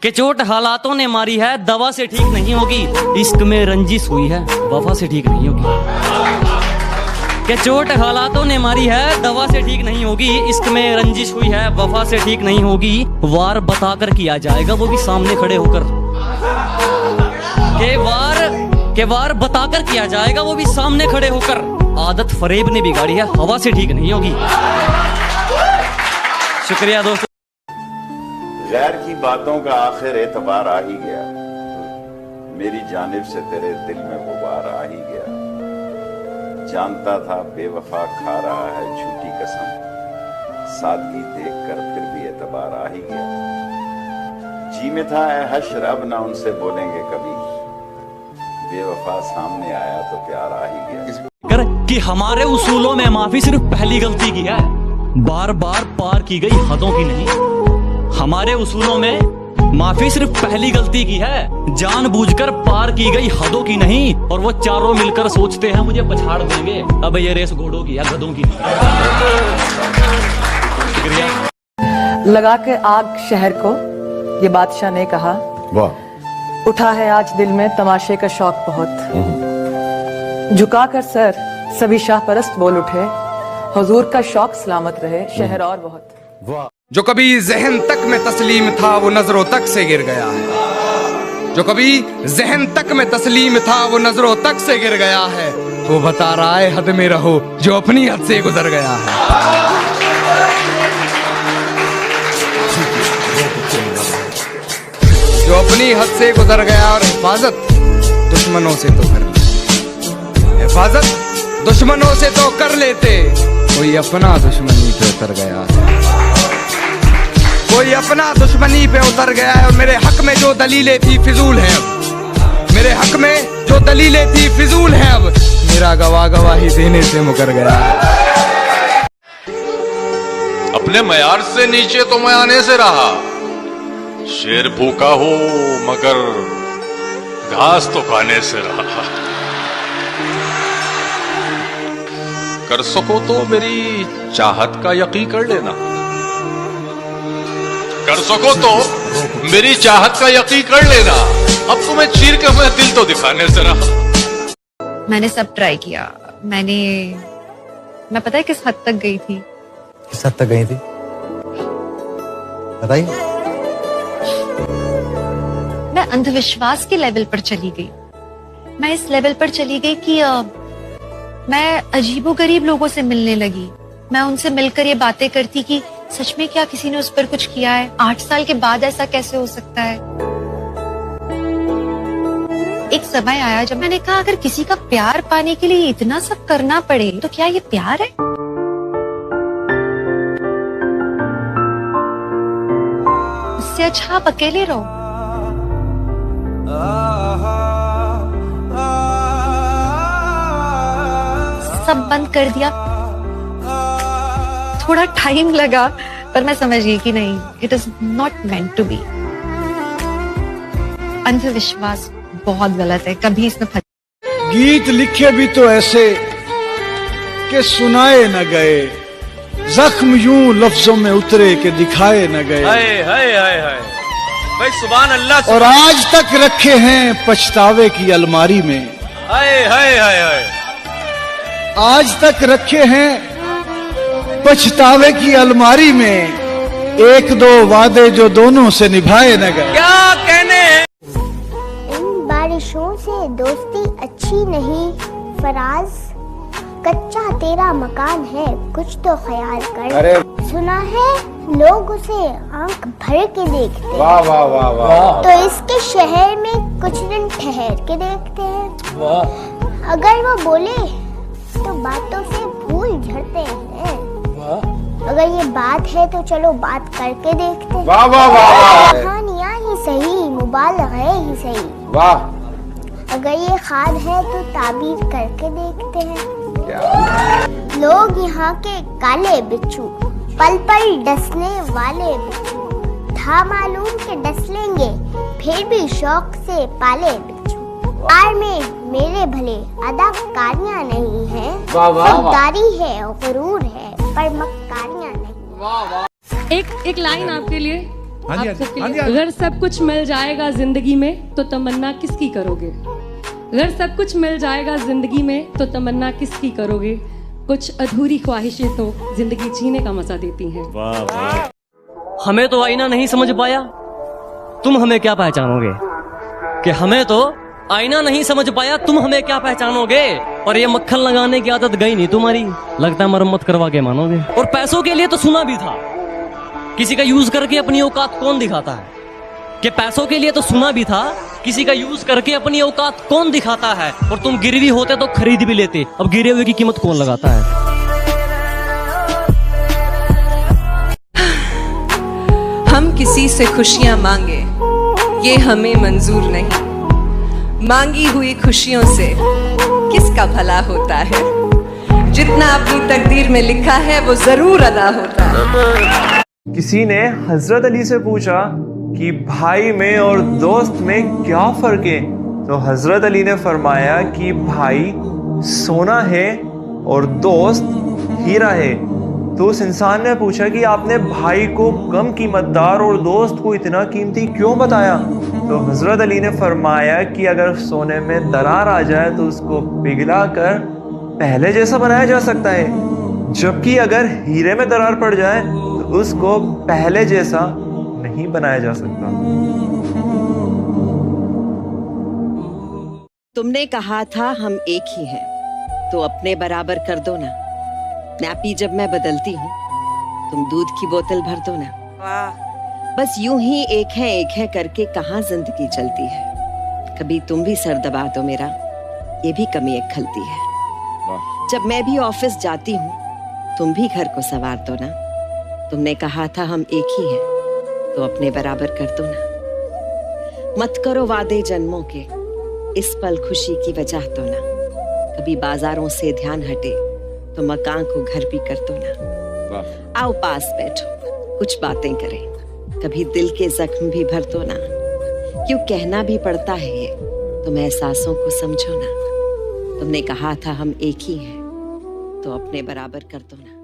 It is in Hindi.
कि चोट हालातों ने मारी है, दवा से ठीक नहीं होगी। इश्क में रंजिश हुई है, वफा से ठीक नहीं होगी। कि चोट हालातों ने मारी है, दवा से ठीक नहीं होगी। इश्क में रंजिश हुई है, वफा से ठीक नहीं होगी। वार बताकर किया जाएगा, वो भी सामने खड़े होकर। के वार बताकर किया जाएगा, वो भी सामने खड़े होकर। आदत फरेब ने बिगाड़ी है, हवा से ठीक नहीं होगी। शुक्रिया दोस्तों। गैर की बातों का आखिर एतबार आ ही गया, मेरी जानिब से तेरे दिल में गुबार आ ही गया। जानता था बेवफा खा रहा है झूठी कसम, सादगी देखकर फिर भी एतबार आ ही गया। जी में था ऐ हश्र, अब ना उनसे बोलेंगे कभी, बेवफा सामने आया तो प्यार आ ही गया। कि हमारे उसूलों में माफी सिर्फ पहली गलती की है, बार बार पार की गई हदों की नहीं। हमारे उसूलों में माफी सिर्फ पहली गलती की है, जानबूझकर पार की गई हदों की नहीं। और वो चारों मिलकर सोचते हैं मुझे पछाड़ देंगे, अब ये रेस घोड़ों की या गधों की नहीं। शुक्रिया। लगा के आग शहर को, ये बादशाह ने कहा। वाह। उठा है आज दिल में तमाशे का शौक बहुत, झुकाकर सर सभी शाह परस्त बोल उठे, हुजूर का शौक सलामत रहे शहर और बहुत। वाह। जो कभी जहन तक में तस्लीम था वो नजरों तक से गिर गया है। जो कभी जहन तक में तस्लीम था वो नजरों तक से गिर गया है। वो बता रहा है हद में रहो जो अपनी हद से गुजर गया है। जो अपनी हद से गुजर गया। और हिफाजत दुश्मनों से तो कर ले, हिफाजत दुश्मनों से तो कर लेते, कोई अपना दुश्मनी पे उतर गया है। कोई अपना दुश्मनी पे उतर गया है। और मेरे हक में जो दलीलें थी फिजूल है अब, मेरे हक में जो दलीलें थी फिजूल है अब, मेरा गवाही देने से मुकर गया है। अपने मयार से नीचे तो मैं आने से रहा, शेर भूखा हो मगर घास तो खाने से रहा। कर सको तो मेरी चाहत का यकीन कर लेना, कर सको तो मेरी चाहत का यकीन कर लेना। अब तुम्हें चीर के मैं दिल तो दिखाने से रहा। मैंने सब ट्राई किया। मैं पता है किस हद तक गई थी? किस हद तक गई थी बताइए। मैं अंधविश्वास के लेवल पर चली गई। मैं इस लेवल पर चली गई कि मैं अजीबोगरीब लोगों से मिलने लगी। मैं उनसे मिलकर ये बातें करती कि सच में क्या किसी ने उस पर कुछ किया है? 8 साल के बाद ऐसा कैसे हो सकता है? एक समय आया जब मैंने कहा अगर किसी का प्यार पाने के लिए इतना सब करना पड़े तो क्या ये प्यार है? उससे अच्छा आप अकेले रहो। सब बंद कर दिया। थोड़ा टाइम लगा पर मैं समझ गई कि नहीं, it is not meant to be. अंधविश्वास बहुत गलत है, कभी इसमें गीत लिखे भी तो ऐसे कि सुनाए न गए, जख्म यूं लफ्जों में उतरे कि दिखाए न गए। हाय हाय हाय हाय भाई, सुभान अल्लाह। और आज तक रखे हैं पछतावे की अलमारी में। हाय हाय हाय हाय, आज तक रखे हैं पछतावे की अलमारी में, एक दो वादे जो दोनों से निभाए न गए। क्या कहने हैं? इन बारिशों से दोस्ती अच्छी नहीं फराज, कच्चा तेरा मकान है कुछ तो ख्याल कर। अरे सुना है लोग उसे आंख भर के देखते। वाह वाह वाह वाह। तो इसके शहर में कुछ दिन ठहर के देखते हैं। वाह। अगर वो बोले तो बातों से फूल झड़ते हैं। अगर ये बात है तो चलो बात करके देखते हैं। वाह वाह वाह। कहानियाँ ही सही, मुबालगे ही सही। वाह। अगर ये खाद है तो ताबीर करके देखते हैं। लोग यहाँ के काले बिच्छू, पल पल डसने वाले बिच्छू, था मालूम के डस लेंगे फिर भी शौक से पाले बिच्छू। प्यार में मेरे भले अदाकारियाँ नहीं है, खुददारी है गुरूर है पर मक्कारियाँ नहीं। एक लाइन आपके लिए हाँ जी, आप सबके हाँ जी, लिए। हाँ जी। अगर सब कुछ मिल जाएगा जिंदगी में तो तमन्ना किसकी करोगे? अगर सब कुछ मिल जाएगा जिंदगी में तो तमन्ना किसकी करोगे? कुछ अधूरी ख्वाहिशें तो जिंदगी जीने का मजा देती हैं। हमें तो आईना नहीं समझ पाया, तुम हमें क्या पहचानोगे? कि हमें तो आईना नहीं समझ पाया, तुम हमें क्या पहचानोगे? और ये मक्खन लगाने की आदत गई नहीं तुम्हारी, लगता है मरम्मत करवा के मानोगे। और पैसों के लिए तो सुना भी था, किसी का यूज करके अपनी औकात कौन दिखाता है? कि पैसों के लिए तो सुना भी था, किसी का यूज करके अपनी औकात कौन दिखाता है? और तुम गिरवी होते तो खरीद भी लेते, अब गिरे हुए की कीमत कौन लगाता है? हम किसी से खुशियां मांगे ये हमें मंजूर नहीं, मांगी हुई खुशियों से किसका भला होता है? जितना अपनी तकदीर में लिखा है वो जरूर अदा होता है। किसी ने हजरत अली से पूछा कि भाई में और दोस्त में क्या फर्क है? तो हजरत अली ने फरमाया कि भाई सोना है और दोस्त हीरा है। तो उस इंसान ने पूछा कि आपने भाई को कम कीमतदार और दोस्त को इतना कीमती क्यों बताया? तो हजरत अली ने फरमाया कि अगर सोने में दरार आ जाए तो उसको पिघला कर पहले जैसा बनाया जा सकता है, जबकि अगर हीरे में दरार पड़ जाए तो उसको पहले जैसा नहीं बनाया जा सकता। तुमने कहा था हम एक ही हैं, तो अपने बराबर कर दो ना। नैपी जब मैं बदलती हूँ तुम दूध की बोतल भर दो ना। बस यूं ही एक है करके कहाँ जिंदगी चलती है। कभी तुम भी सर दबा दो मेरा, ये भी कमी एक खलती है। जब मैं भी ऑफिस जाती हूँ तुम भी घर को संवार दो ना। तुमने कहा था हम एक ही हैं, तो अपने बराबर कर दो ना। मत करो वादे जन्मों के, इस पल खुशी की वजह तो ना। कभी बाजारों से ध्यान हटे तो मकान को घर भी कर दो ना। आओ पास बैठो कुछ बातें करें, कभी दिल के जख्म भी भर दो ना। क्यों कहना भी पड़ता है ये, तुम एहसासों को समझो ना। तुमने कहा था हम एक ही हैं, तो अपने बराबर कर दो ना।